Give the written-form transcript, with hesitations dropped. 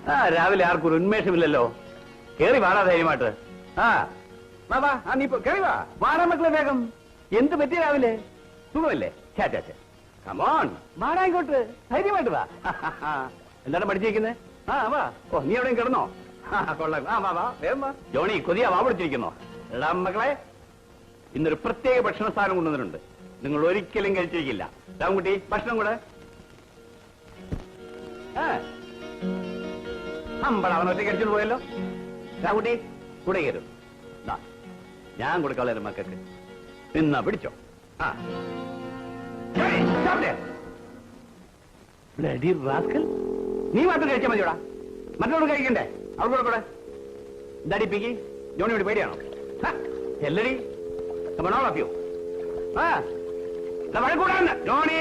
ആ രാവിലെ ആർക്കും ഒരു ഉന്മേഷമില്ലല്ലോ. കേറി വാടാ ധൈര്യമായിട്ട്. ആ വാ നീ കേറി വാടാ മക്കളെ വേഗം. എന്ത് പറ്റി രാവിലെ? സുഖമല്ലേ? കമോൺ വാടാ ഇങ്ങോട്ട്, ധൈര്യമായിട്ട് വാ. എന്താണ് പഠിച്ചിരിക്കുന്നത്? ആ വാ. ഓ നീ എവിടെയും കിടന്നോ? കൊള്ളാം. വാ വേഗം വാ. ജോണി കൊതിയാ വാ പിടിച്ചിരിക്കുന്നോ? എടാ മക്കളെ, ഇന്നൊരു പ്രത്യേക ഭക്ഷണ സാധനം കൊണ്ടുവന്നിട്ടുണ്ട്. നിങ്ങൾ ഒരിക്കലും കഴിച്ചിരിക്കില്ല. രാമൻകുട്ടി ഭക്ഷണം കൂടെ. അമ്പട അവൻ ഒറ്റ കഴിച്ചിട്ട് പോയല്ലോ. രാമൻകുട്ടി കൂടെ കയറും. ഞാൻ കൊടുക്കാനുള്ള മക്കൾക്ക് നിന്നാ പിടിച്ചോ. നീ മാത്രം കഴിച്ചാൽ മതിയോടാ, മറ്റൊരു കഴിക്കണ്ടേ? അവിടെ കൂടെ എന്താടിപ്പിക്ക്? ജോണിയോട് പേടിയാണോ? എല്ലടി മണോളാപ്പിയോ? വഴക്കൂടാ ജോണി.